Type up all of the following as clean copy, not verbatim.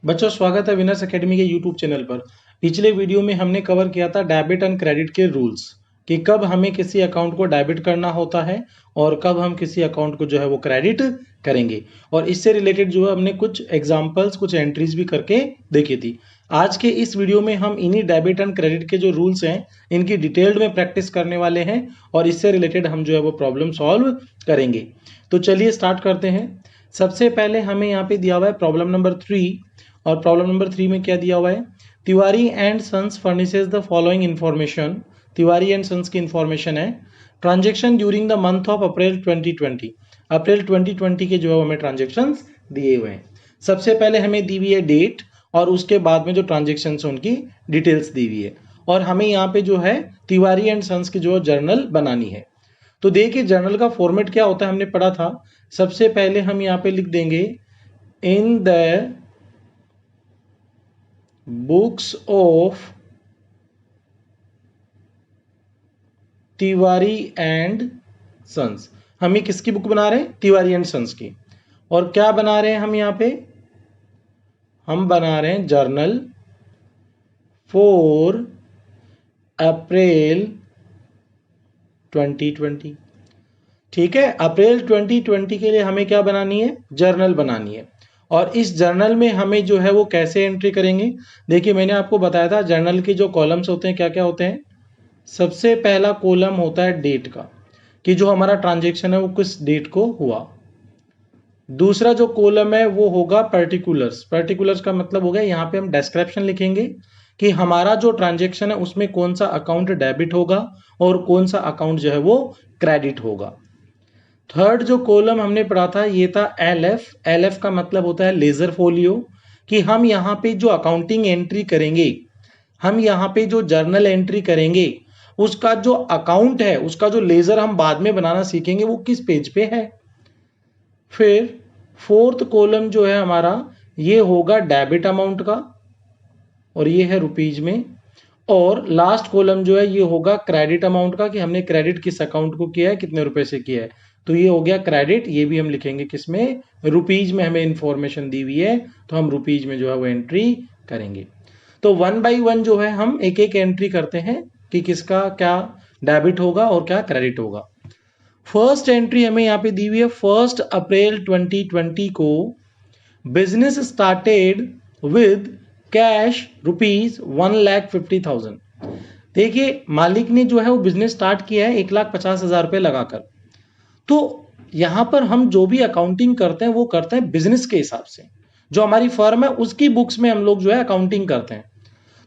बच्चों स्वागत है विनर्स एकेडमी के यूट्यूब चैनल पर। पिछले वीडियो में हमने कवर किया था डेबिट एंड क्रेडिट के रूल्स कि कब हमें किसी अकाउंट को डेबिट करना होता है और कब हम किसी अकाउंट को जो है वो क्रेडिट करेंगे। और इससे रिलेटेड जो है हमने कुछ एग्जांपल्स कुछ एंट्रीज भी करके देखी थी। आज के इस वीडियो में हम इन्हीं डेबिट एंड क्रेडिट के जो रूल्स हैं इनकी डिटेल्ड में प्रैक्टिस करने वाले हैं और इससे रिलेटेड हम जो है वो प्रॉब्लम सॉल्व करेंगे। तो चलिए स्टार्ट करते हैं। सबसे पहले हमें यहाँ पे दिया हुआ है प्रॉब्लम नंबर 3 और प्रॉब्लम नंबर 3 में क्या दिया हुआ है, Tiwari and sons furnishes the following information. Tiwari and sons की इंफॉर्मेशन है transaction during the month of April 2020। अप्रैल 2020 के जो है हमें ट्रांजेक्शंस दिए हुए हैं। सबसे पहले हमें दी हुई है डेट और उसके बाद में जो ट्रांजेक्शन है उनकी डिटेल्स दी हुई है और हमें यहाँ पे जो है तिवारी एंड सन्स की जो जर्नल बनानी है। तो देखिए जर्नल का फॉर्मेट क्या होता है हमने पढ़ा था। सबसे पहले हम यहाँ पे लिख देंगे in the books of Tiwari and sons. हम ये किसकी बुक बना रहे हैं, तिवारी एंड सन्स की। और क्या बना रहे हैं हम यहाँ पे, हम बना रहे हैं जर्नल फॉर अप्रैल 2020। ठीक है, अप्रैल 2020 के लिए हमें क्या बनानी है, जर्नल बनानी है। और इस जर्नल में हमें जो है वो कैसे एंट्री करेंगे, देखिए मैंने आपको बताया था जर्नल के जो कॉलम्स होते हैं क्या क्या होते हैं। सबसे पहला कॉलम होता है डेट का, कि जो हमारा ट्रांजेक्शन है वो किस डेट को हुआ। दूसरा जो कॉलम है वो होगा पर्टिकुलर्स। पर्टिकुलर्स का मतलब हो गया यहाँ पे हम डिस्क्रिप्शन लिखेंगे कि हमारा जो ट्रांजेक्शन है उसमें कौन सा अकाउंट डेबिट होगा और कौन सा अकाउंट जो है वो क्रेडिट होगा। थर्ड जो कॉलम हमने पढ़ा था ये था एलएफ। एलएफ का मतलब होता है लेजर फोलियो, कि हम यहाँ पे जो अकाउंटिंग एंट्री करेंगे, हम यहाँ पे जो जर्नल एंट्री करेंगे उसका जो अकाउंट है उसका जो लेजर हम बाद में बनाना सीखेंगे वो किस पेज पे है। फिर फोर्थ कॉलम जो है हमारा ये होगा डेबिट अमाउंट का और ये है रुपीज में। और लास्ट कॉलम जो है ये होगा क्रेडिट अमाउंट का, कि हमने क्रेडिट किस अकाउंट को किया है, कितने रुपए से किया है। तो ये हो गया क्रेडिट, ये भी हम लिखेंगे किसमें, रुपीज में। हमें इंफॉर्मेशन दी हुई है तो हम रुपीज में जो है वो एंट्री करेंगे। तो 1 बाई 1 जो है हम एक एक एंट्री करते हैं कि किसका क्या डेबिट होगा और क्या क्रेडिट होगा। फर्स्ट एंट्री हमें यहाँ पे दी हुई है 1 अप्रैल 2020 को business started with cash rupees 1,50,000। देखिए मालिक ने जो है वो बिजनेस स्टार्ट किया है 1,50,000 रुपये लगाकर। तो यहां पर हम जो भी अकाउंटिंग करते हैं वो करते हैं बिजनेस के हिसाब से। जो हमारी फर्म है उसकी बुक्स में हम लोग जो है अकाउंटिंग करते हैं।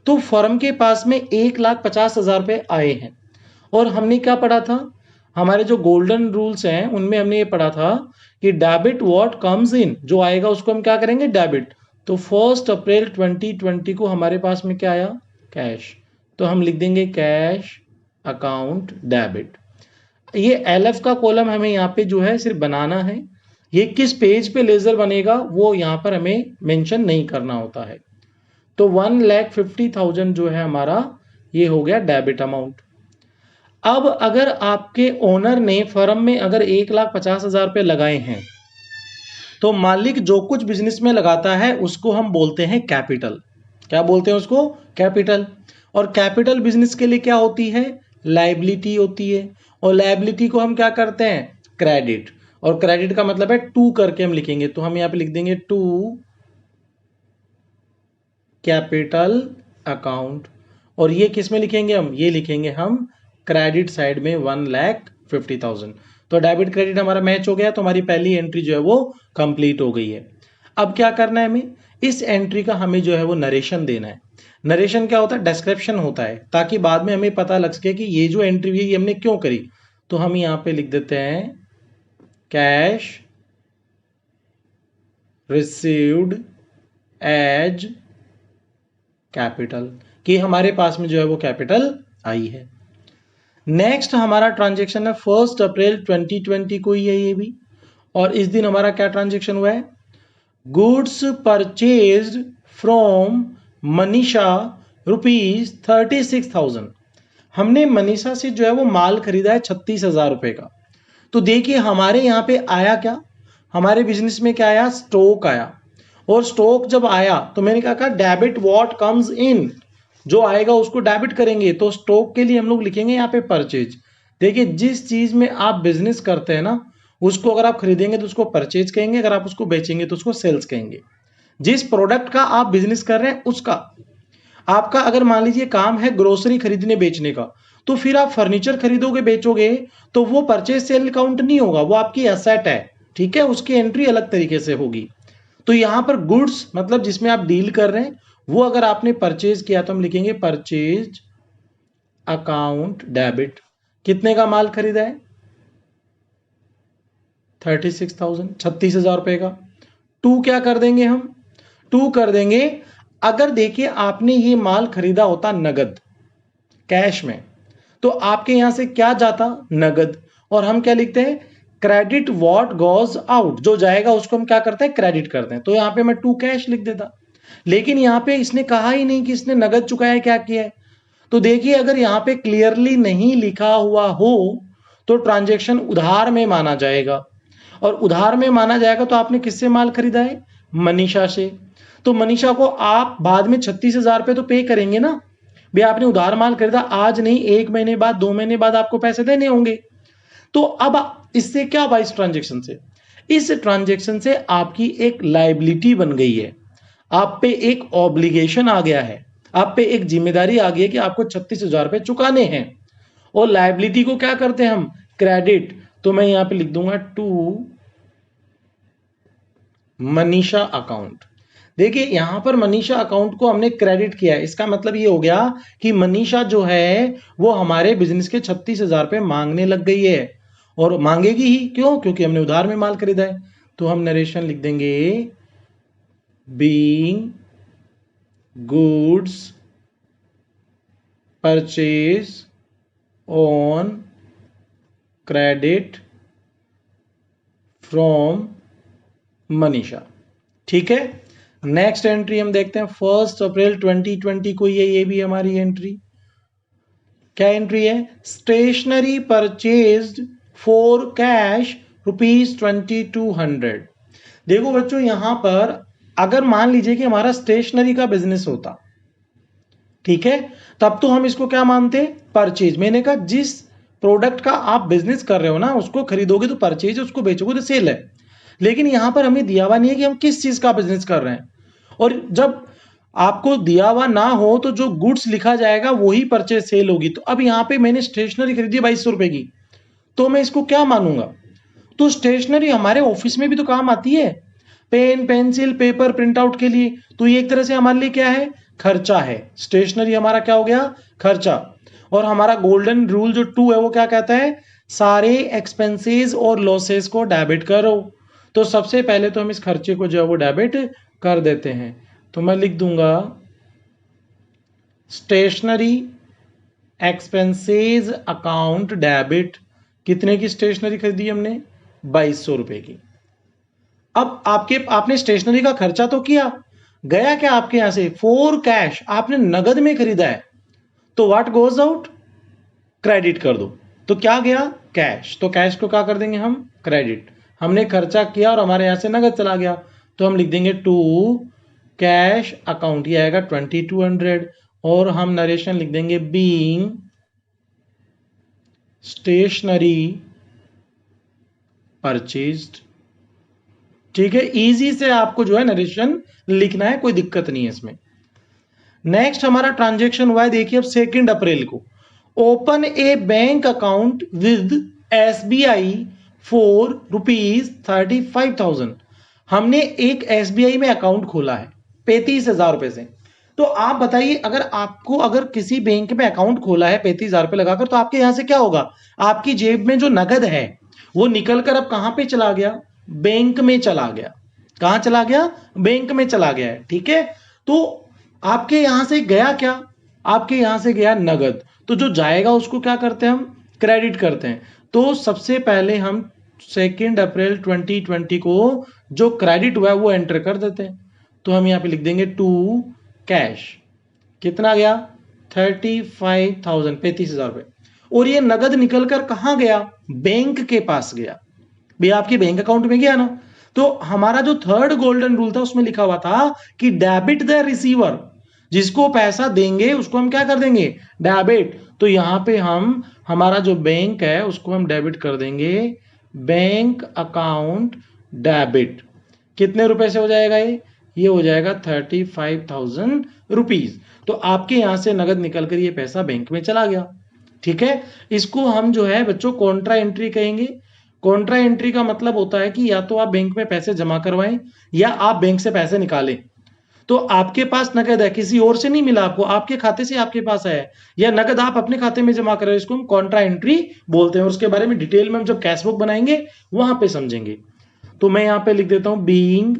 तो फर्म के पास में 1,50,000 रुपये आए हैं और हमने क्या पढ़ा था, हमारे जो गोल्डन रूल्स हैं उनमें हमने ये पढ़ा था कि डेबिट व्हाट कम्स इन, जो आएगा उसको हम क्या करेंगे, डेबिट। तो 1 अप्रैल 2020 को हमारे पास में क्या आया, कैश। तो हम लिख देंगे कैश अकाउंट डेबिट। ये एलएफ का कॉलम हमें यहाँ पे जो है सिर्फ बनाना है, ये किस पेज पे लेजर बनेगा वो यहाँ पर हमें मेंशन नहीं करना होता है। तो 1,50,000 जो है हमारा ये हो गया डेबिट अमाउंट। अब अगर आपके ओनर ने फर्म में अगर 1,50,000 रुपये लगाए हैं तो मालिक जो कुछ बिजनेस में लगाता है उसको हम बोलते हैं कैपिटल। क्या बोलते हैं उसको, कैपिटल। और कैपिटल बिजनेस के लिए क्या होती है, लायबिलिटी होती है। और लायबिलिटी को हम क्या करते हैं, क्रेडिट। और क्रेडिट का मतलब है टू करके हम लिखेंगे, तो हम यहाँ पे लिख देंगे टू कैपिटल अकाउंट। और ये किस में लिखेंगे हम, ये लिखेंगे हम क्रेडिट साइड में 1,50,000। तो डेबिट क्रेडिट हमारा मैच हो गया, तो हमारी पहली एंट्री जो है वो कंप्लीट हो गई है। अब क्या करना है हमें, इस एंट्री का हमें जो है वो नरेशन देना है। नरेशन क्या होता है, डिस्क्रिप्शन होता है, ताकि बाद में हमें पता लग सके कि ये जो एंट्री है ये हमने क्यों करी। तो हम यहाँ पे लिख देते हैं कैश रिसीव्ड एज कैपिटल, कि हमारे पास में जो है वो कैपिटल आई है। नेक्स्ट हमारा ट्रांजेक्शन है 1 अप्रैल 2020 को ही है ये भी। और इस दिन हमारा क्या ट्रांजेक्शन हुआ है, goods purchased from Manisha rupees 36,000। हमने मनीषा से जो है वो माल खरीदा है 36,000 रुपए का। तो देखिए हमारे यहाँ पे आया क्या, हमारे बिजनेस में क्या आया, स्टॉक आया। और स्टॉक जब आया तो मैंने कहा डेबिट व्हाट कम्स इन, जो आएगा उसको डेबिट करेंगे। तो स्टॉक के लिए हम लोग लिखेंगे यहाँ पे परचेज। देखिए जिस चीज में आप बिजनेस करते हैं ना, उसको अगर आप खरीदेंगे तो उसको परचेज कहेंगे, अगर आप उसको बेचेंगे तो उसको सेल्स कहेंगे। जिस प्रोडक्ट का आप बिजनेस कर रहे हैं उसका, आपका अगर मान लीजिए काम है ग्रोसरी खरीदने बेचने का, तो फिर आप फर्नीचर खरीदोगे बेचोगे तो वो परचेज सेल काउंट नहीं होगा, वो आपकी एसेट है, ठीक है, उसकी एंट्री अलग तरीके से होगी। तो यहां पर गुड्स मतलब जिसमें आप डील कर रहे हैं वो अगर आपने परचेज किया तो हम लिखेंगे परचेज अकाउंट डेबिट। कितने का माल खरीदा है? 36,000, 36,000 रुपए का। टू क्या कर देंगे हम? टू कर देंगे अगर देखिए आपने ये माल खरीदा होता नगद कैश में, तो आपके यहां से क्या जाता? नगद। और हम क्या लिखते हैं? क्रेडिट व्हाट गोज आउट, जो जाएगा उसको हम क्या करते हैं? क्रेडिट करते हैं। तो यहां पे मैं टू कैश लिख देता, लेकिन यहां पे इसने कहा ही नहीं कि इसने नगद चुकाया है, क्या किया है। तो देखिए अगर यहां पे क्लियरली नहीं लिखा हुआ हो तो ट्रांजैक्शन उधार में माना जाएगा, और उधार में माना जाएगा तो आपने किससे माल खरीदा है? मनीषा से। तो मनीषा को आप बाद में 36,000 रुपए तो पे करेंगे ना भाई, आपने उधार माल खरीदा, आज नहीं 1 महीने बाद 2 महीने बाद आपको पैसे देने होंगे। तो अब इससे क्या हुआ? इस ट्रांजेक्शन से, इस ट्रांजेक्शन से आपकी एक लायबिलिटी बन गई है, आप पे एक ऑब्लिगेशन आ गया है, आप पे एक जिम्मेदारी आ गई है कि आपको 36,000 रुपए चुकाने हैं। और लायबिलिटी को क्या करते हैं हम? क्रेडिट। तो मैं यहां पे लिख दूंगा टू मनीषा अकाउंट। देखिए यहां पर मनीषा अकाउंट को हमने क्रेडिट किया है, इसका मतलब ये हो गया कि मनीषा जो है वो हमारे बिजनेस के 36,000 रुपए मांगने लग गई है, और मांगेगी ही, क्यों? क्योंकि हमने उधार में माल खरीदा है। तो हम नरेशन लिख देंगे being goods purchase on credit from Manisha. ठीक है, नेक्स्ट एंट्री हम देखते हैं 1 अप्रैल 2020 को, ये भी हमारी एंट्री, क्या एंट्री है? Stationery purchased for cash ₹2200। देखो बच्चों यहां पर अगर मान लीजिए कि हमारा स्टेशनरी का बिजनेस होता, ठीक है, तब तो हम इसको क्या मानते? परचेज। मैंने कहा जिस प्रोडक्ट का आप बिजनेस कर रहे हो ना, उसको खरीदोगे तो परचेज, उसको बेचोगे तो सेल है। लेकिन यहां पर हमें दिया हुआ नहीं है कि हम किस चीज का बिजनेस कर रहे हैं, और जब आपको दिया हुआ ना हो तो जो गुड्स लिखा जाएगा वही परचेज सेल होगी। तो अब यहां पे मैंने स्टेशनरी खरीदी 2200 रुपए की, तो मैं इसको क्या मानूंगा? तो स्टेशनरी हमारे ऑफिस में भी तो काम आती है, pen pencil paper print out के लिए, तो ये एक तरह से हमारे लिए क्या है? खर्चा है। स्टेशनरी हमारा क्या हो गया? खर्चा। और हमारा गोल्डन रूल जो 2 है वो क्या कहता है? सारे एक्सपेंसेस और लॉसेस को डेबिट करो। तो सबसे पहले तो हम इस खर्चे को जो है वो डेबिट कर देते हैं। तो मैं लिख दूंगा स्टेशनरी एक्सपेंसेस अकाउंट डेबिट। कितने की स्टेशनरी खरीदी हमने? 2200 रुपए की। अब आपने स्टेशनरी का खर्चा तो किया, गया क्या आपके यहां से? फॉर कैश, आपने नगद में खरीदा है, तो व्हाट गोज आउट? क्रेडिट कर दो। तो क्या गया? कैश। तो कैश को क्या कर देंगे हम? क्रेडिट। हमने खर्चा किया और हमारे यहां से नगद चला गया, तो हम लिख देंगे टू कैश अकाउंट, ये आएगा 2200, और हम नरेशन लिख देंगे बीइंग स्टेशनरी परचेज्ड। ठीक है, इजी से आपको जो है नरेशन लिखना है, कोई दिक्कत नहीं है इसमें। नेक्स्ट हमारा ट्रांजेक्शन हुआ है, देखिए अब 2 अप्रैल को, open A bank account with SBI for ₹35,000। हमने एक SBI में अकाउंट खोला है 35,000 रुपए से। तो आप बताइए अगर किसी बैंक में अकाउंट खोला है 35,000 रुपए लगाकर, तो आपके यहां से क्या होगा? आपकी जेब में जो नगद है वो निकलकर अब कहां पे चला गया? बैंक में चला गया। कहां चला गया? बैंक में चला गया है। ठीक है, तो आपके यहां से गया क्या? आपके यहां से गया नगद। तो जो जाएगा उसको क्या करते हैं हम? क्रेडिट करते हैं। तो सबसे पहले हम 2 अप्रैल 2020 को जो क्रेडिट हुआ है वो एंटर कर देते हैं। तो हम यहां पे लिख देंगे टू कैश। कितना गया? 35,000, 35,000 रुपए। और ये नगद निकलकर कहां गया? बैंक के पास गया। भाई आपके बैंक अकाउंट में गया ना, तो हमारा जो थर्ड गोल्डन रूल था उसमें लिखा हुआ था कि डेबिट द रिसीवर, जिसको पैसा देंगे उसको हम क्या कर देंगे, डेबिट। तो यहां पे हम हमारा जो बैंक है उसको हम डेबिट कर देंगे, बैंक अकाउंट डेबिट। कितने रुपए से हो जाएगा ये हो जाएगा 35,000 रुपीज। तो आपके यहां से नगद निकलकर ये पैसा बैंक में चला गया। ठीक है, इसको हम जो है बच्चों कॉन्ट्रा एंट्री कहेंगे। कॉन्ट्रा एंट्री का मतलब होता है कि या तो आप बैंक में पैसे जमा करवाएं या आप बैंक से पैसे निकालें। तो आपके पास नगद है, किसी और से नहीं मिला आपको, आपके खाते से आपके पास है, या नगद आप अपने खाते में जमा कर रहे हो, इसको हम कॉन्ट्रा एंट्री बोलते हैं। और उसके बारे में डिटेल में हम जब कैश बुक बनाएंगे वहां पे समझेंगे। तो मैं यहां पे लिख देता हूं being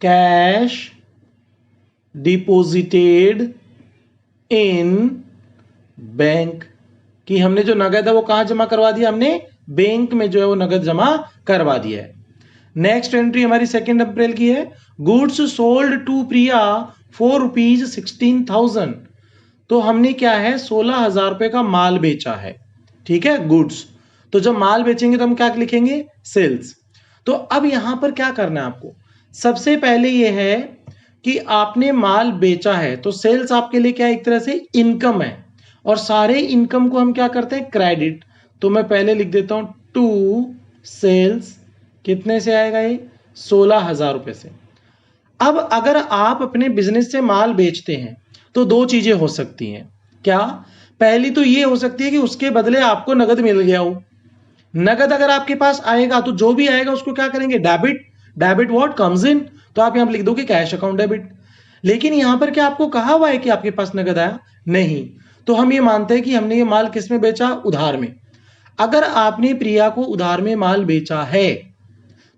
cash deposited in bank, कि हमने जो नगद है वो कहां जमा करवा दिया, हमने बैंक में जो है वो नगद जमा करवा दिया है। नेक्स्ट एंट्री हमारी 2 अप्रैल की है, goods sold to Priya for ₹16,000। तो हमने क्या है 16,000 रुपए का माल बेचा है। ठीक है, गुड्स। तो जब माल बेचेंगे तो हम क्या लिखेंगे, सेल्स। तो अब यहां पर क्या करना है आपको, सबसे पहले यह है कि आपने माल बेचा है, तो सेल्स आपके लिए क्या एक तरह से इनकम है, और सारे इनकम को हम क्या करते हैं, क्रेडिट। तो मैं पहले लिख देता हूं टू सेल्स, कितने से आएगा ये 16,000 रुपए से। अब अगर आप अपने बिजनेस से माल बेचते हैं तो दो चीजें हो सकती हैं। क्या, पहली तो ये हो सकती है कि उसके बदले आपको नगद मिल गया हो। नगद अगर आपके पास आएगा तो जो भी आएगा उसको क्या करेंगे, debit. Debit what comes in, तो आप यहां पर लिख दोगे कैश अकाउंट डेबिट। लेकिन यहां पर क्या आपको कहा हुआ है कि आपके पास नगद आया, नहीं। तो हम ये मानते हैं कि हमने ये माल किस में बेचा, उधार में। अगर आपने प्रिया को उधार में माल बेचा है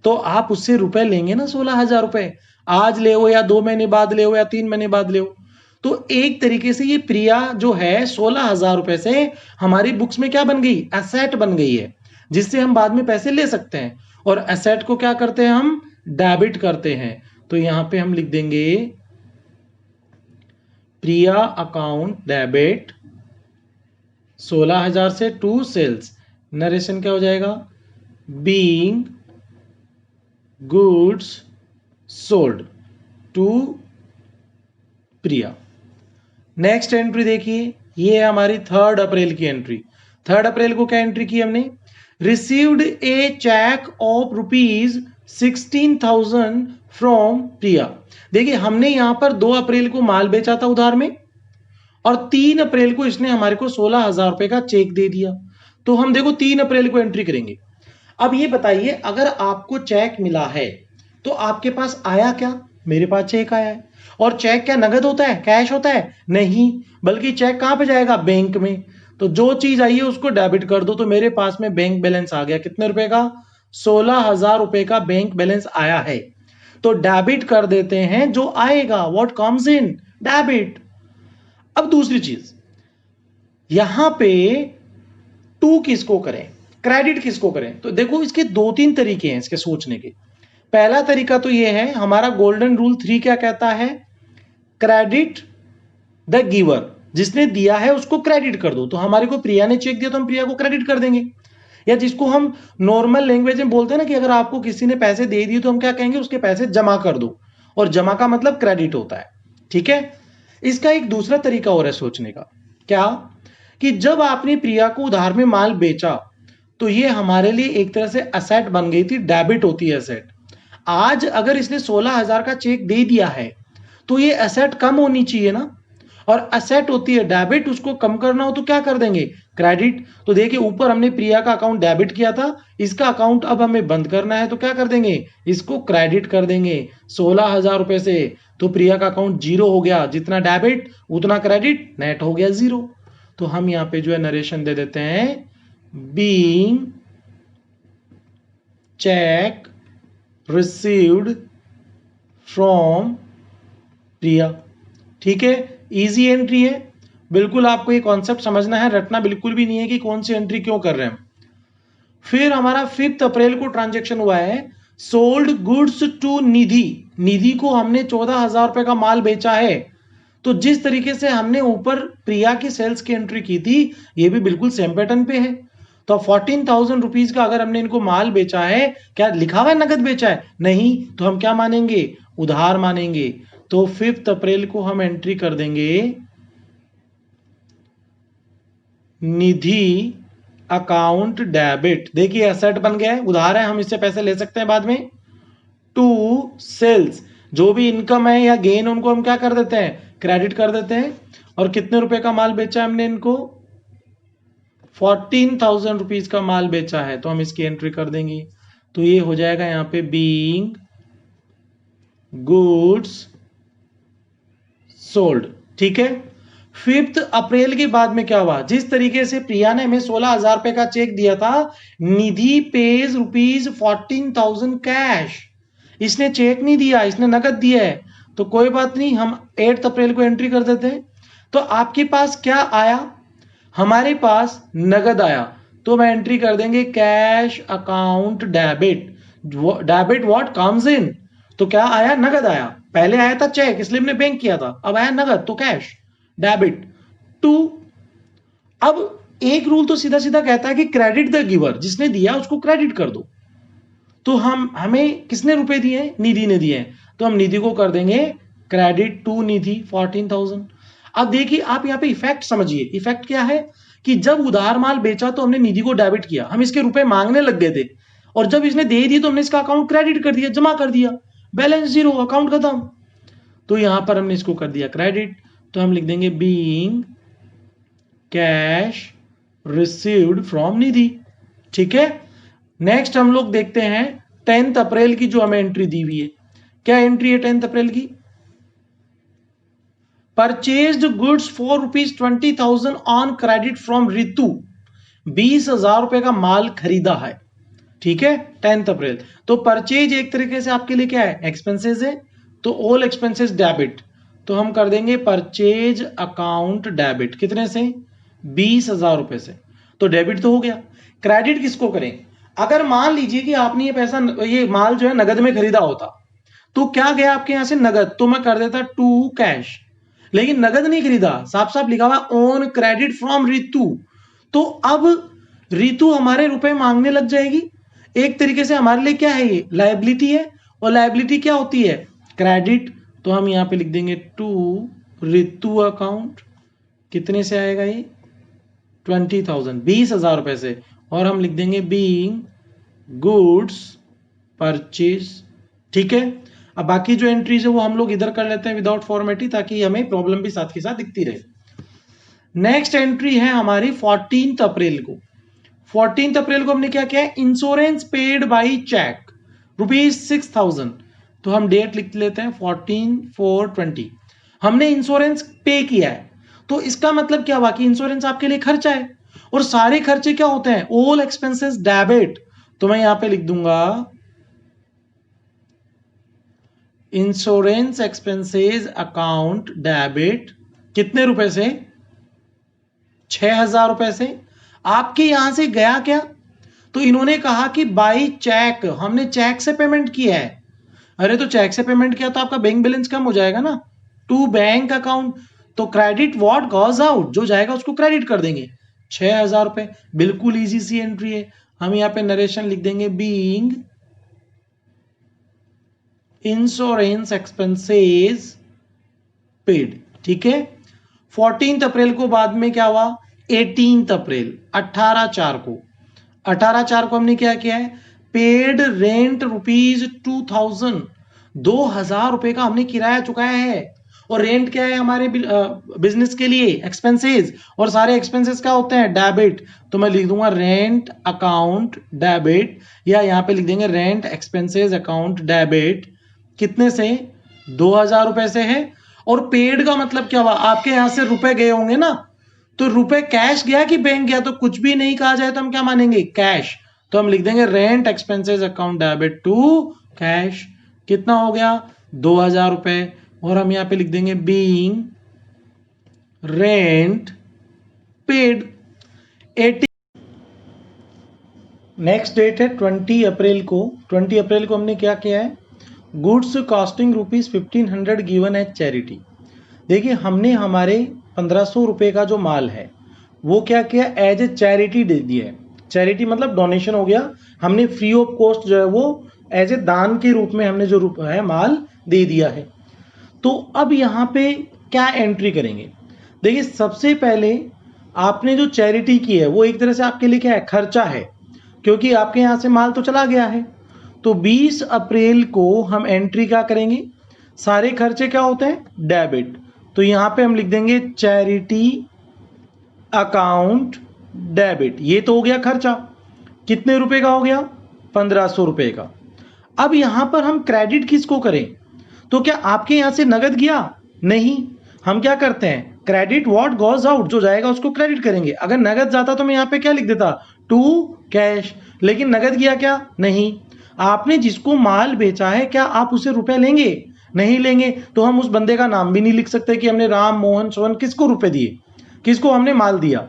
तो आप उससे रुपए लेंगे ना, 16,000 रुपए। आज ले हो या 2 महीने बाद ले हो या 3 महीने बाद ले हो। तो एक तरीके से ये प्रिया जो है 16,000 रुपए से हमारी बुक्स में क्या बन गई, एसेट बन गई है, जिससे हम बाद में पैसे ले सकते हैं। और एसेट को क्या करते हैं, हम डेबिट करते हैं। तो यहां पे हम लिख देंगे प्रिया अकाउंट डेबिट 16,000 से टू सेल्स। नरेशन क्या हो जाएगा, being goods sold to Priya. Next entry देखिए, ये है हमारी 3 अप्रैल की एंट्री। 3 अप्रैल को क्या एंट्री की हमने, received a cheque of ₹16,000 from Priya. देखिए हमने यहां पर 2 अप्रैल को माल बेचा था उधार में, और 3 अप्रैल को इसने हमारे को 16,000 रुपए का चेक दे दिया। तो हम देखो 3 अप्रैल को एंट्री करेंगे। अब ये बताइए, अगर आपको चेक मिला है तो आपके पास आया क्या, मेरे पास चेक आया है। और चेक क्या नगद होता है, कैश होता है, नहीं, बल्कि चेक कहां पे जाएगा, बैंक में। तो जो चीज आई है उसको डेबिट कर दो। तो मेरे पास में बैंक बैलेंस आ गया, कितने रुपए का, 16,000 रुपए का बैंक बैलेंस आया है। तो डेबिट कर देते हैं जो आएगा, व्हाट कम्स इन, डेबिट। अब दूसरी चीज, यहां पे टू किसको करें, क्रेडिट किसको करें। तो देखो इसके 2-3 तरीके हैं इसके सोचने के। पहला तरीका तो ये है, हमारा गोल्डन रूल 3 क्या कहता है, क्रेडिट द गिवर, जिसने दिया है उसको क्रेडिट कर दो। तो हमारे को प्रिया ने चेक दिया तो हम प्रिया को क्रेडिट कर देंगे। या जिसको हम नॉर्मल लैंग्वेज में बोलते हैं ना कि अगर आपको किसी ने पैसे दे दिए तो हम क्या कहेंगे, उसके पैसे जमा कर दो। और जमा का मतलब क्रेडिट होता है। ठीक है, इसका एक दूसरा तरीका और है सोचने का, क्या, कि जब आपने प्रिया को उधार में माल बेचा तो ये हमारे लिए एक तरह से असेट बन गई थी, डेबिट होती है असेट। आज अगर इसने 16,000 का चेक दे दिया है तो ये असेट कम होनी चाहिए ना, और असेट होती है डेबिट, उसको कम करना हो तो क्या कर देंगे, क्रेडिट। तो देखिए ऊपर हमने प्रिया का अकाउंट डेबिट किया था, इसका अकाउंट अब हमें बंद करना है तो क्या कर देंगे, इसको क्रेडिट कर देंगे 16,000 रुपए से। तो प्रिया का अकाउंट 0 हो गया, जितना डेबिट उतना क्रेडिट, नेट हो गया 0। तो हम यहां पे जो है नरेशन दे देते हैं, बीइंग चेक रिसीव्ड फ्रॉम प्रिया। ठीक है, इजी एंट्री है। बिल्कुल आपको ये कॉन्सेप्ट समझना है, रटना बिल्कुल भी नहीं है कि कौन सी एंट्री क्यों कर रहे हैं। फिर हमारा 5 अप्रैल को ट्रांजैक्शन हुआ है, सोल्ड गुड्स टू निधि। निधि को हमने 14,000 रुपए का माल बेचा है। तो जिस तरीके से हमने ऊपर प्रिया की सेल्स की एंट्री की थी, ये भी बिल्कुल सेम पैटर्न पे है। तो 14,000 रुपीज का अगर हमने इनको माल बेचा है, क्या लिखा हुआ है नगद बेचा है? नहीं, तो हम क्या मानेंगे? उधार मानेंगे। तो 5 अप्रैल को हम एंट्री कर देंगे निधि अकाउंट डेबिट। देखिए एसेट बन गया है, उधार है, हम इससे पैसे ले सकते हैं बाद में। टू सेल्स, जो भी इनकम है या गेन उनको हम क्या कर देते हैं? क्रेडिट कर देते हैं। और कितने रुपए का माल बेचा हमने इनको? 14,000 रुपीज का माल बेचा है, तो हम इसकी एंट्री कर देंगे। तो ये हो जाएगा यहां पे बीइंग गुड्स सोल्ड। ठीक है। 5 अप्रैल के बाद में क्या हुआ? जिस तरीके से प्रिया ने हमें 16,000 रुपए का चेक दिया था, निधि पेज ₹14,000 कैश। इसने चेक नहीं दिया, इसने नगद दिया है। तो कोई बात नहीं, हम 8 अप्रैल को एंट्री कर देते हैं। तो आपके पास क्या आया? हमारे पास नगद आया, तो मैं एंट्री कर देंगे cash account debit. Debit what comes in, तो क्या आया? नगद आया। पहले आया था चेक, इसलिए हमने बैंक किया था, अब आया नगद, तो कैश डेबिट टू। अब एक रूल तो सीधा सीधा कहता है कि क्रेडिट द गिवर, जिसने दिया उसको क्रेडिट कर दो। तो हमें किसने रुपए दिए? निधि ने दिए हैं, तो हम निधि को कर देंगे क्रेडिट टू निधि 14,000। अब देखिए आप यहाँ पे इफेक्ट समझिए। इफेक्ट क्या है कि जब उधार माल बेचा तो हमने निधि को डेबिट किया, हम इसके रुपए मांगने लग गए थे, और जब इसने दे दिए तो हमने इसका अकाउंट क्रेडिट कर दिया, जमा कर दिया, बैलेंस जीरो, अकाउंट खत्म। तो यहां पर हमने इसको कर दिया क्रेडिट, तो हम लिख देंगे बीइंग कैश रिसीव्ड फ्रॉम निधि। ठीक है। नेक्स्ट हम लोग देखते हैं 10 अप्रैल की जो हमें एंट्री दी हुई है। क्या एंट्री है 10 अप्रैल की? Purchased goods for ₹20,000 on credit from Ritu. 20,000 रुपए का माल खरीदा है। ठीक है, 10 अप्रैल। तो परचेज एक तरीके से आपके लिए क्या है? एक्सपेंसेस है, तो ऑल एक्सपेंसेस डेबिट। तो हम कर देंगे परचेज अकाउंट डेबिट। कितने से? 20,000 रुपए से। तो डेबिट तो हो गया। क्रेडिट किसको करें? अगर मान लीजिए कि आपने ये माल जो है नगद में खरीदा होता, तो क्या गया आपके यहां से? नगद। तो मैं कर देता टू कैश। लेकिन नगद नहीं खरीदा, साफ साफ लिखा हुआ ऑन क्रेडिट फ्रॉम रितु। तो अब रितु हमारे रुपए मांगने लग जाएगी। एक तरीके से हमारे लिए क्या है? ये लायबिलिटी है, और लायबिलिटी क्या होती है? क्रेडिट। तो हम यहां पे लिख देंगे टू रितु अकाउंट। कितने से आएगा ये? 20,000, 20,000 रुपए से। और हम लिख देंगे बीइंग गुड्स परचेज। ठीक है। अब बाकी जो एंट्रीज है वो हम लोग इधर कर लेते हैं विदाउट फॉर्मेलिटी, ताकि हमें प्रॉब्लम भी साथ के साथ दिखती रहे। नेक्स्ट एंट्री है हमारी 14 अप्रैल को। 14 अप्रैल को हमने क्या किया है? Insurance paid by cheque ₹6,000। तो हम डेट लिख लेते हैं 14/4/20। हमने इंश्योरेंस पे किया है, तो इसका मतलब क्या हुआ कि इंश्योरेंस आपके लिए खर्चा है, और सारे खर्चे क्या होते हैं? All expenses debit. तो मैं यहां पे लिख दूंगा इंश्योरेंस एक्सपेंसेस अकाउंट डेबिट। कितने रुपए से? 6,000 रुपए से। आपके यहां से गया क्या? तो इन्होंने कहा कि बाई चेक, हमने चेक से पेमेंट किया है। अरे तो चेक से पेमेंट किया तो आपका बैंक बैलेंस कम हो जाएगा ना, टू बैंक अकाउंट। तो क्रेडिट व्हाट गोज आउट, जो जाएगा उसको क्रेडिट कर देंगे, 6,000 रुपए। बिल्कुल इजी सी एंट्री है। हम यहां पे नरेशन लिख देंगे बीइंग इंश्योरेंस एक्सपेंसेस पेड। ठीक है। 14 अप्रैल को बाद में क्या हुआ? 18 अप्रैल, 18/4 को। 18/4 को हमने क्या किया है? Paid rent ₹2,000। 2,000 रुपए का हमने किराया चुकाया है। और रेंट क्या है हमारे बिजनेस के लिए? एक्सपेंसेस। और सारे एक्सपेंसेस क्या होते हैं? डेबिट। तो मैं लिख दूंगा रेंट अकाउंट डेबिट, या यहां पे लिख देंगे रेंट एक्सपेंसेस अकाउंट डेबिट। कितने से? 2,000 रुपए से है। और पेड का मतलब क्या हुआ? आपके यहां से रुपए गए होंगे ना, तो रुपए कैश गया कि बैंक गया? तो कुछ भी नहीं कहा जाए तो हम क्या मानेंगे? कैश। तो हम लिख देंगे rent expenses account debit to cash. कितना हो गया? 2,000 रुपए। और हम यहां पे लिख देंगे being rent paid 80। Next date है 20 अप्रैल को। 20 अप्रैल को हमने क्या किया है? Goods costing ₹1,500 given as charity. देखिए हमने हमारे 1,500 रुपए का जो माल है वो क्या किया? एज ए चैरिटी दे दिया है। चैरिटी मतलब डोनेशन हो गया, हमने फ्री ऑफ कॉस्ट जो है वो एज ए दान के रूप में हमने जो है माल दे दिया है। तो अब यहाँ पे क्या एंट्री करेंगे? देखिए सबसे पहले आपने जो चैरिटी की है वो एक तरह से आपके लिए क्या है, खर्चा है, क्योंकि आपके यहाँ से माल तो चला गया है। तो 20 अप्रैल को हम एंट्री क्या करेंगे, सारे खर्चे क्या होते हैं, डेबिट। तो यहाँ पे हम लिख देंगे चैरिटी अकाउंट डेबिट। ये तो हो गया खर्चा, कितने रुपए का हो गया, 1500 रुपए का। अब यहां पर हम क्रेडिट किसको करें? तो क्या आपके यहां से नगद गया? नहीं, हम क्या करते हैं, क्रेडिट व्हाट गोज आउट, जो जाएगा उसको क्रेडिट करेंगे। अगर नगद जाता तो मैं यहां पे क्या लिख देता, टू कैश, लेकिन नगद गया क्या, नहीं। आपने जिसको माल बेचा है क्या आप उसे रुपए लेंगे? नहीं लेंगे। तो हम उस बंदे का नाम भी नहीं लिख सकते कि हमने राम मोहन सोहन किसको रुपए दिए, किसको हमने माल दिया।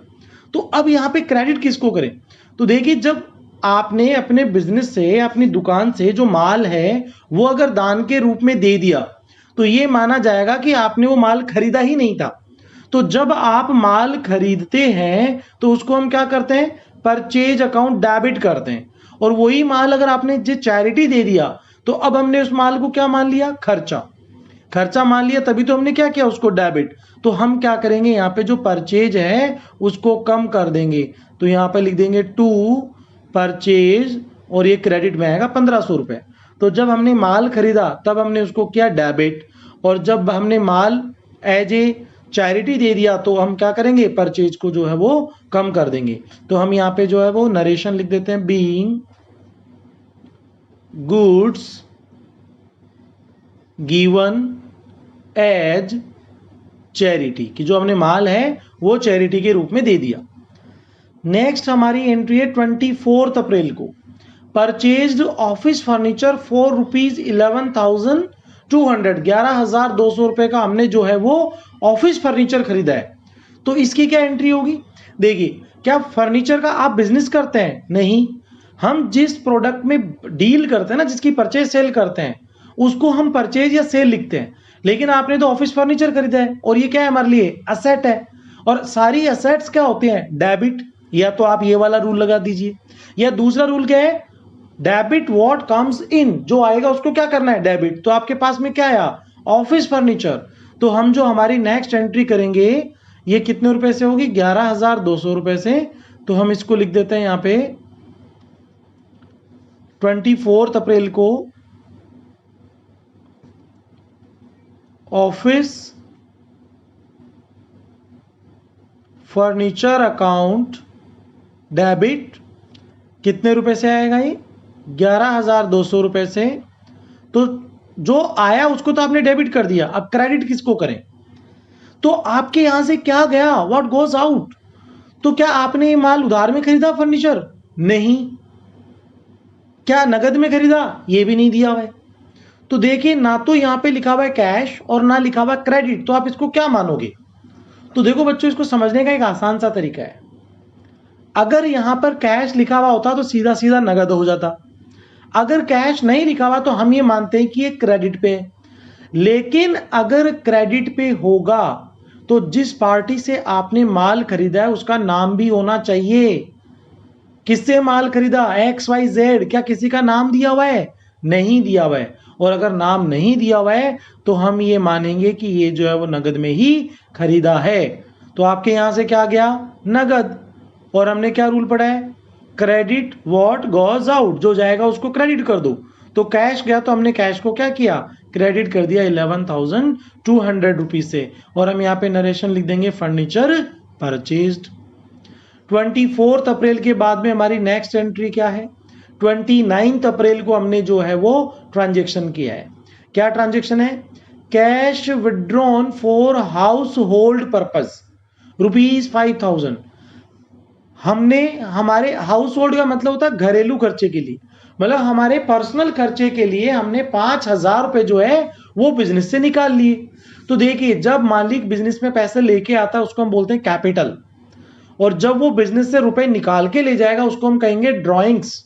तो अब यहां पे क्रेडिट किसको करें? तो देखिए जब आपने अपने बिजनेस से, अपनी दुकान से जो माल है वो अगर दान के रूप में दे दिया तो ये माना जाएगा कि आपने वो माल खरीदा ही नहीं था। तो जब आप माल खरीदते हैं तो उसको हम क्या करते हैं, परचेज अकाउंट डेबिट करते हैं। और वही माल अगर आपने जो चैरिटी दे दिया तो अब हमने उस माल को क्या मान लिया, खर्चा। खर्चा मान लिया तभी तो हमने क्या किया, उसको डेबिट। तो हम क्या करेंगे, यहाँ पे जो परचेज है उसको कम कर देंगे। तो यहाँ पे लिख देंगे टू परचेज, और ये क्रेडिट में आएगा 1500 रुपए। तो जब हमने माल खरीदा तब हमने उसको किया डेबिट, और जब हमने माल एज ए चैरिटी दे दिया तो हम क्या करेंगे, परचेज को जो है वो कम कर देंगे। तो हम यहाँ पे जो है वो नरेशन लिख देते हैं, being goods given as charity, कि जो हमने माल है वो चैरिटी के रूप में दे दिया। नेक्स्ट हमारी एंट्री है 24 अप्रैल को, परचेज्ड ऑफिस फर्नीचर फॉर ₹11,200, 11,200 रुपए का हमने जो है वो ऑफिस फर्नीचर खरीदा है। तो इसकी क्या एंट्री होगी? देखिए क्या फर्नीचर का आप बिजनेस करते हैं? नहीं, हम जिस प्रोडक्ट में डील करते हैं ना, जिसकी परचेज सेल करते हैं, उसको हम परचेज या सेल लिखते हैं। लेकिन आपने तो ऑफिस फर्नीचर खरीदा है और ये क्या है, हमारे लिए असेट है। और सारी असेट्स क्या होते हैं, डेबिट। या तो आप ये वाला रूल लगा दीजिए, या दूसरा रूल क्या है, डेबिट व्हाट कम्स इन, जो आएगा उसको क्या करना है, डेबिट। तो आपके पास में क्या आया, ऑफिस फर्नीचर। तो हम जो हमारी नेक्स्ट एंट्री करेंगे ये कितने रुपए से होगी, 11,200 रुपए से। तो हम इसको लिख देते हैं यहाँ पे 24 अप्रैल को ऑफिस फर्नीचर अकाउंट डेबिट, कितने रुपए से आएगा ये, 11,200 रुपए से। तो जो आया उसको तो आपने डेबिट कर दिया, अब क्रेडिट किसको करें? तो आपके यहां से क्या गया, व्हाट गोज आउट। तो क्या आपने ये माल उधार में खरीदा फर्नीचर? नहीं। क्या नगद में खरीदा? ये भी नहीं दिया हुआ है। तो देखिए ना तो यहां पे लिखा हुआ है कैश और ना लिखा हुआ क्रेडिट, तो आप इसको क्या मानोगे? तो देखो बच्चों, इसको समझने का एक आसान सा तरीका है। अगर यहां पर कैश लिखा हुआ होता तो सीधा सीधा नगद हो जाता। अगर कैश नहीं लिखा हुआ तो हम ये मानते हैं कि ये क्रेडिट पे है। लेकिन अगर क्रेडिट पे होगा तो जिस पार्टी से आपने माल खरीदा है उसका नाम भी होना चाहिए। किससे माल खरीदा, XYZ, क्या किसी का नाम दिया हुआ है? नहीं दिया हुआ है। और अगर नाम नहीं दिया हुआ है तो हम ये मानेंगे कि ये जो है वो नगद में ही खरीदा है। तो आपके यहां से क्या गया, नगद। और हमने क्या रूल पढ़ा है, क्रेडिट व्हाट गोज आउट, जो जाएगा उसको क्रेडिट कर दो। तो कैश गया तो हमने कैश को क्या किया, क्रेडिट कर दिया 11,200 रुपीज से। और हम यहाँ पे नरेशन लिख देंगे फर्नीचर परचेज्ड। 24 अप्रैल के बाद में हमारी नेक्स्ट एंट्री क्या है, 29 अप्रैल को हमने जो है वो ट्रांजेक्शन किया है। क्या ट्रांजेक्शन है, cash withdrawn for house hold purpose ₹5,000। हमने हमारे हाउस होल्ड का मतलब होता है घरेलू खर्चे के लिए, मतलब हमारे पर्सनल खर्चे के लिए हमने 5,000 रुपए जो है वो बिजनेस से निकाल लिए। तो देखिए जब मालिक बिजनेस में पैसे लेके आता है उसको हम बोलते हैं कैपिटल, और जब वो बिजनेस से रुपए निकाल के ले जाएगा उसको हम कहेंगे ड्रॉइंग्स।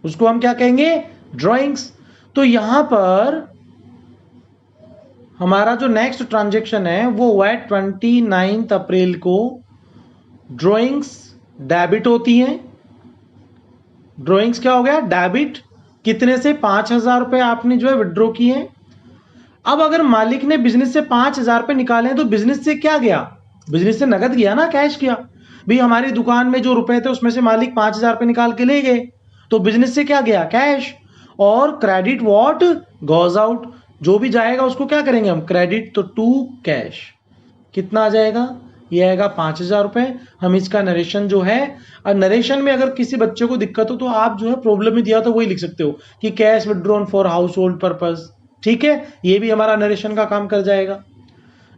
उसको हम क्या कहेंगे, ड्रॉइंग्स। तो यहां पर हमारा जो नेक्स्ट ट्रांजेक्शन है वो हुआ है 29 अप्रैल को। ड्रॉइंग्स डेबिट होती हैं ड्रॉइंग्स क्या हो गया, डेबिट, कितने से 5,000 रुपए आपने जो है विड्रॉ किए। अब अगर मालिक ने बिजनेस से 5,000 रुपए निकाले हैं तो बिजनेस से क्या गया, बिजनेस से नगद गया ना, कैश गया। भाई हमारी दुकान में जो रुपए थे उसमें से मालिक 5,000 रुपए निकाल के ले गए, तो बिजनेस से क्या गया, कैश। और क्रेडिट व्हाट गोज आउट, जो भी जाएगा उसको क्या करेंगे हम, क्रेडिट, तो टू कैश। कितना आ जाएगा, ये आएगा 5,000 रुपए। हम इसका नरेशन जो है, और नरेशन में अगर किसी बच्चे को दिक्कत हो तो आप जो है प्रॉब्लम में दिया तो वही लिख सकते हो कि cash withdrawn for house hold purpose, ठीक है, ये भी हमारा नरेशन का काम कर जाएगा।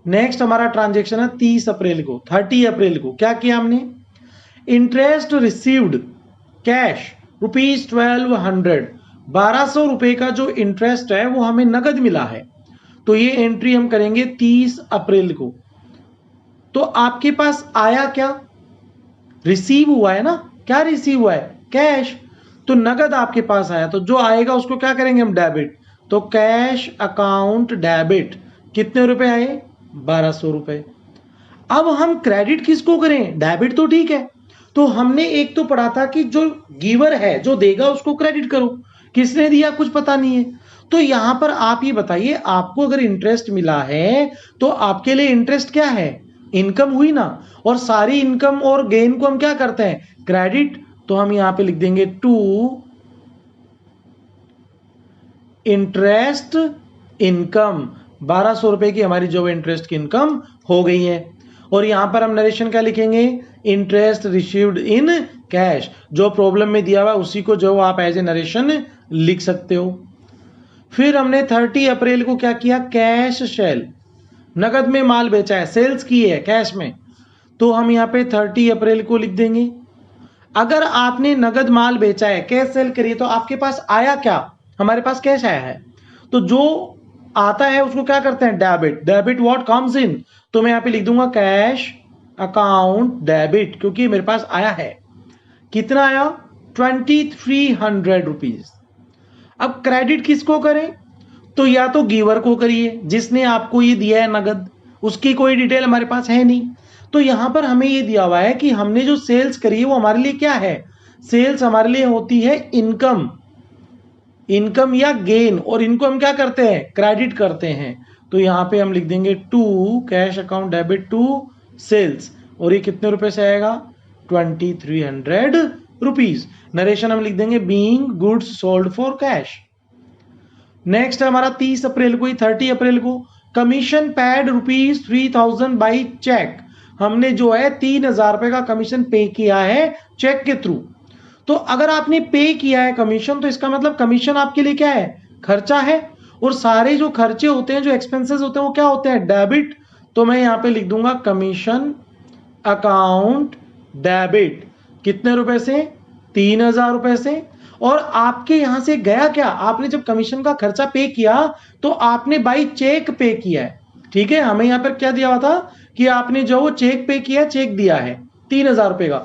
नेक्स्ट हमारा ट्रांजेक्शन है 30 अप्रैल को, 30 अप्रैल को क्या किया हमने, इंटरेस्ट रिसीव्ड कैश ₹1200, 1200 रुपए का जो इंटरेस्ट है वो हमें नगद मिला है, तो ये एंट्री हम करेंगे 30 अप्रैल को। तो आपके पास आया क्या, रिसीव हुआ है ना, क्या रिसीव हुआ है, कैश, तो नगद आपके पास आया, तो जो आएगा उसको क्या करेंगे हम, डेबिट, तो कैश अकाउंट डेबिट, कितने रुपए आए, 1200 रुपए। अब हम क्रेडिट किसको करें, डेबिट तो ठीक है, तो हमने एक तो पढ़ा था कि जो गिवर है, जो देगा उसको क्रेडिट करो, किसने दिया कुछ पता नहीं है। तो यहां पर आप ये बताइए, आपको अगर इंटरेस्ट मिला है तो आपके लिए इंटरेस्ट क्या है, इनकम हुई ना, और सारी इनकम और गेन को हम क्या करते हैं, क्रेडिट, तो हम यहां पे लिख देंगे टू इंटरेस्ट इनकम, 1200 रुपए की हमारी जो इंटरेस्ट की इनकम हो गई है। और यहां पर हम नरेशन क्या लिखेंगे, इंटरेस्ट रिसीव्ड इन कैश, जो प्रॉब्लम में दिया हुआ उसी को जो आप एज ए नरेशन लिख सकते हो। फिर हमने 30 अप्रैल को क्या किया, कैश सेल, नगद में माल बेचा है, सेल्स की है कैश में, तो हम यहाँ पे 30 अप्रैल को लिख देंगे। अगर आपने नगद माल बेचा है, कैश सेल करिए, तो आपके पास आया क्या, हमारे पास कैश आया है, तो जो आता है उसको क्या करते हैं, debit, debit what comes in, तो मैं यहाँ पे लिख दूंगा कैश अकाउंट डेबिट, क्योंकि मेरे पास आया है, कितना आया, 2300 रुपीज। अब क्रेडिट किसको करें, तो या तो गिवर को करिए, जिसने आपको ये दिया है नगद, उसकी कोई डिटेल हमारे पास है नहीं, तो यहां पर हमें ये दिया हुआ है कि हमने जो सेल्स करी है वो हमारे लिए क्या है, सेल्स हमारे लिए होती है इनकम, इनकम या गेन, और इनको हम क्या करते हैं, क्रेडिट करते हैं, तो यहां पे हम लिख देंगे to cash account debit to sales, और ये कितने रुपए से आएगा, 2300 रुपीज। नरेशन हम लिख देंगे being goods sold for cash. Next हमारा 30 अप्रैल को ही, 30 अप्रैल को, कमीशन पेड ₹3000 बाई चेक, हमने जो है 3000 रुपए का कमीशन पे किया है चेक के थ्रू। तो अगर आपने पे किया है कमीशन, तो इसका मतलब कमीशन आपके लिए क्या है, खर्चा है, और सारे जो खर्चे होते हैं, जो एक्सपेंसेस होते हैं वो क्या होते हैं, डेबिट, तो मैं यहां पे लिख दूंगा कमीशन अकाउंट डेबिट, कितने रुपए से, 3000 रुपए से। और आपके यहां से गया क्या, आपने जब कमीशन का खर्चा पे किया तो आपने बाई चेक पे किया है, ठीक है, हमें यहां पर क्या दिया हुआ था कि आपने जो वो चेक पे किया, चेक दिया है 3000 रुपए का,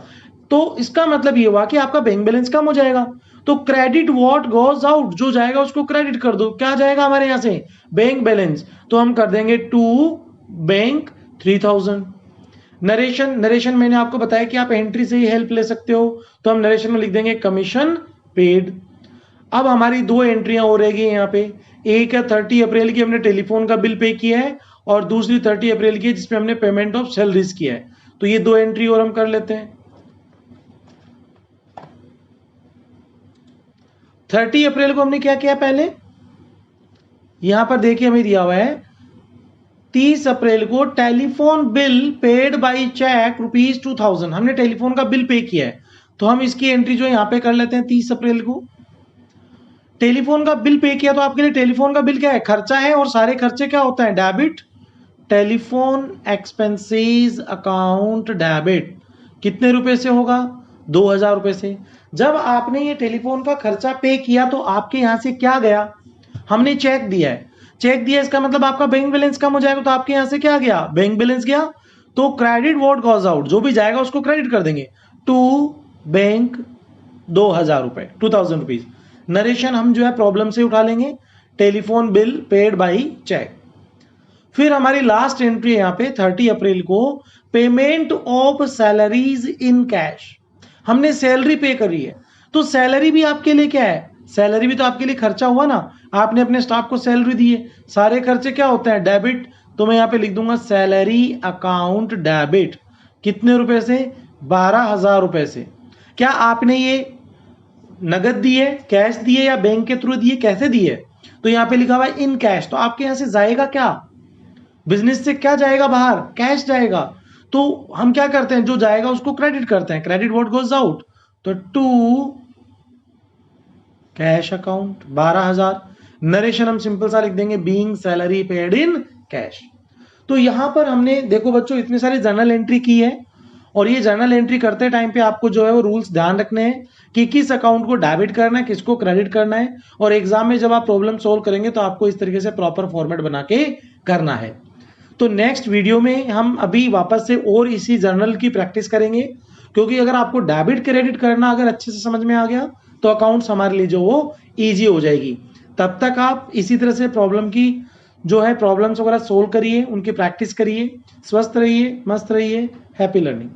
तो इसका मतलब ये हुआ कि आपका बैंक बैलेंस कम हो जाएगा, तो क्रेडिट व्हाट गोज आउट, जो जाएगा उसको क्रेडिट कर दो, क्या जाएगा हमारे यहां से, बैंक बैलेंस, तो हम कर देंगे टू बैंक 3000। नरेशन, नरेशन मैंने आपको बताया कि आप एंट्री से ही हेल्प ले सकते हो, तो हम नरेशन में लिख देंगे कमीशन पेड। अब हमारी दो एंट्रियां हो रहेगी यहाँ पे, एक है 30 अप्रैल की, हमने टेलीफोन का बिल पे किया है, और दूसरी 30 अप्रैल की जिसमें हमने पेमेंट ऑफ सैलरीज किया है, तो ये दो एंट्री और हम कर लेते हैं। 30 अप्रैल को हमने क्या किया, पहले यहां पर देखिए हमें दिया हुआ है 30 अप्रैल को telephone bill paid by cheque ₹2000, हमने टेलीफोन का बिल पे किया है, तो हम इसकी एंट्री जो यहां पे कर लेते हैं 30 अप्रैल को। टेलीफोन का बिल पे किया तो आपके लिए टेलीफोन का बिल क्या है, खर्चा है, और सारे खर्चे क्या होता है, debit, telephone expenses account debit, कितने रुपए से होगा, 2000 रुपए से। जब आपने ये टेलीफोन का खर्चा पे किया तो आपके यहां से क्या गया, हमने चेक दिया है, चेक दिया, इसका मतलब आपका बैंक बैलेंस कम हो जाएगा, तो आपके यहां से क्या गया, बैंक बैलेंस गया, तो क्रेडिट व्हाट गोज आउट, जो भी जाएगा उसको क्रेडिट कर देंगे, टू बैंक 2000 रुपए, 2000 रुपीज। नरेशन हम जो है प्रॉब्लम से उठा लेंगे, telephone bill paid by cheque. फिर हमारी लास्ट एंट्री यहां पे 30 अप्रैल को, payment of salaries in cash, हमने सैलरी पे करी है, तो सैलरी भी आपके लिए क्या है, सैलरी भी तो आपके लिए खर्चा हुआ ना, आपने अपने स्टाफ को सैलरी दी है, सारे खर्चे क्या होते हैं, डेबिट। तो मैं यहाँ पे लिख दूंगा सैलरी अकाउंट डेबिट, कितने रुपए से, 12,000 रुपए से। क्या आपने ये नगद दी है, कैश दी है, या बैंक के थ्रू दी है, कैसे दी है, तो यहाँ पे लिखा हुआ है इन कैश। तो आपके यहाँ से जाएगा क्या, बिजनेस से क्या जाएगा बाहर, कैश जाएगा। तो हम क्या करते हैं, जो जाएगा उसको क्रेडिट करते हैं, क्रेडिट व्हाट गोज आउट, तो टू कैश अकाउंट 12,000। नरेशन हम सिंपल सा लिख देंगे being salary paid in cash. तो यहां पर हमने देखो बच्चों इतनी सारी जर्नल एंट्री की है, और ये जर्नल एंट्री करते टाइम पे आपको जो है वो रूल्स ध्यान रखने हैं कि किस अकाउंट को डेबिट करना है, किसको क्रेडिट करना है, और एग्जाम में जब आप प्रॉब्लम सोल्व करेंगे तो आपको इस तरीके से प्रॉपर फॉर्मेट बना के करना है। तो नेक्स्ट वीडियो में हम अभी वापस से और इसी जर्नल की प्रैक्टिस करेंगे, क्योंकि अगर आपको डेबिट क्रेडिट करना अगर अच्छे से समझ में आ गया तो अकाउंट्स हमारे लिए जो वो ईजी हो जाएगी। तब तक आप इसी तरह से प्रॉब्लम की जो है प्रॉब्लम्स वगैरह सोल्व करिए, उनकी प्रैक्टिस करिए। स्वस्थ रहिए, मस्त रहिए, हैप्पी लर्निंग।